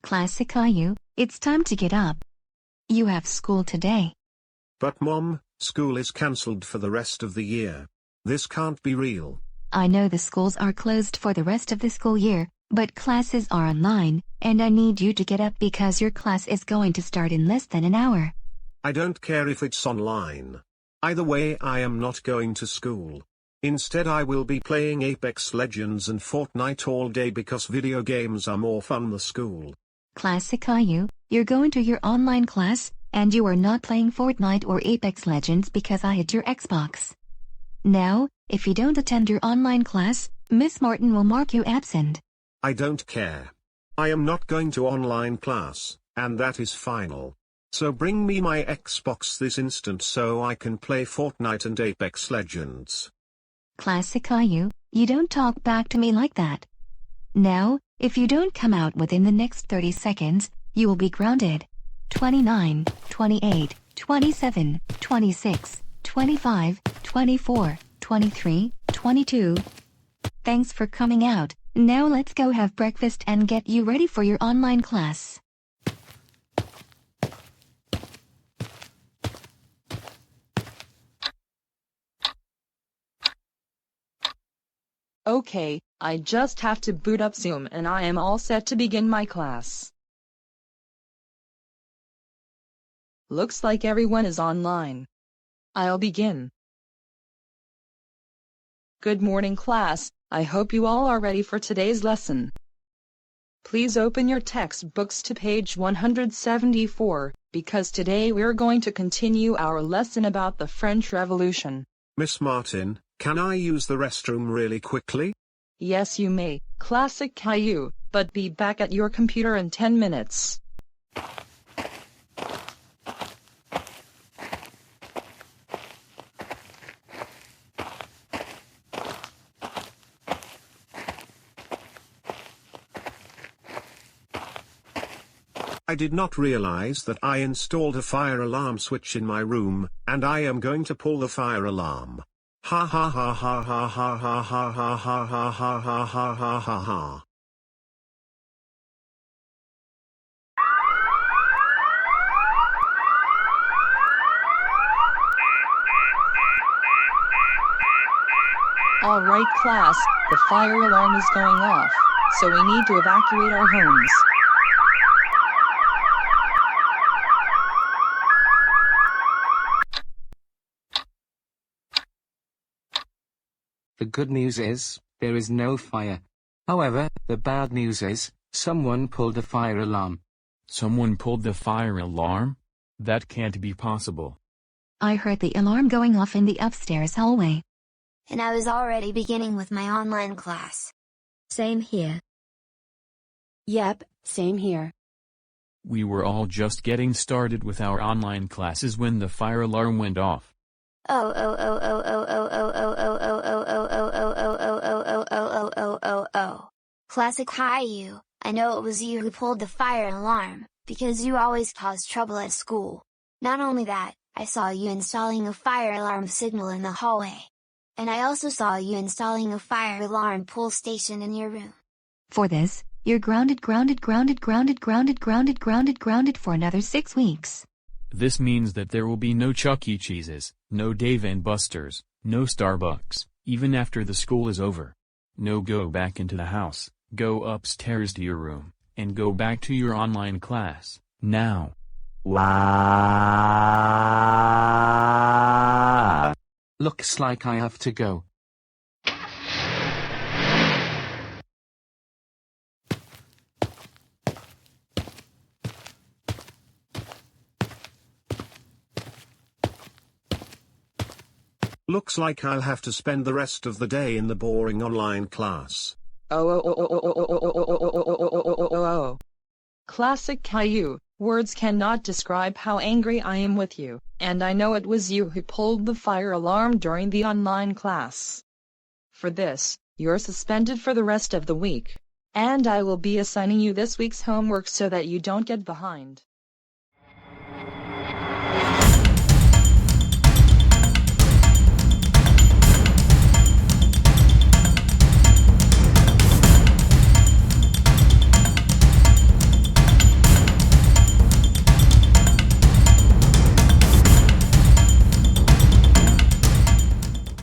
Classic Caillou, it's time to get up. You have school today. But Mom, school is cancelled for the rest of the year. This can't be real. I know the schools are closed for the rest of the school year, but classes are online, and I need you to get up because your class is going to start in less than an hour. I don't care if it's online. Either way, I am not going to school. Instead, I will be playing Apex Legends and Fortnite all day because video games are more fun than school. Classic Caillou, you're going to your online class, and you are not playing Fortnite or Apex Legends because I hit your Xbox. Now, if you don't attend your online class, Miss Martin will mark you absent. I don't care. I am not going to online class, and that is final. So bring me my Xbox this instant so I can play Fortnite and Apex Legends. Classic Caillou, you don't talk back to me like that. Now, if you don't come out within the next 30 seconds, you will be grounded. 29, 28, 27, 26, 25, 24, 23, 22. Thanks for coming out. Now let's go have breakfast and get you ready for your online class. Okay, I just have to boot up Zoom and I am all set to begin my class. Looks like everyone is online. I'll begin. Good morning, class. I hope you all are ready for today's lesson. Please open your textbooks to page 174, because today we're going to continue our lesson about the French Revolution. Miss Martin, can I use the restroom really quickly? Yes, you may, Classic Caillou, but be back at your computer in 10 minutes. I did not realize that I installed a fire alarm switch in my room, and I am going to pull the fire alarm. Ha ha ha ha ha ha ha ha ha ha ha ha ha ha ha ha ha. All right, class, the fire alarm is going off, so we need to evacuate our homes. The good news is, there is no fire. However, the bad news is, someone pulled the fire alarm. Someone pulled the fire alarm? That can't be possible. I heard the alarm going off in the upstairs hallway. And I was already beginning with my online class. Same here. Yep, same here. We were all just getting started with our online classes when the fire alarm went off. Classic Caillou, I know it was you who pulled the fire alarm, because you always cause trouble at school. Not only that, I saw you installing a fire alarm signal in the hallway. And I also saw you installing a fire alarm pull station in your room. For this, you're grounded for another 6 weeks. This means that there will be no Chuck E. Cheese's, no Dave & Buster's, no Starbucks, even after the school is over. No, go back into the house, go upstairs to your room, and go back to your online class, now. Wow. Looks like I have to go. Looks like I'll have to spend the rest of the day in the boring online class. Classic Caillou, words cannot describe how angry I am with you, and I know it was you who pulled the fire alarm during the online class. For this, you're suspended for the rest of the week, and I will be assigning you this week's homework so that you don't get behind.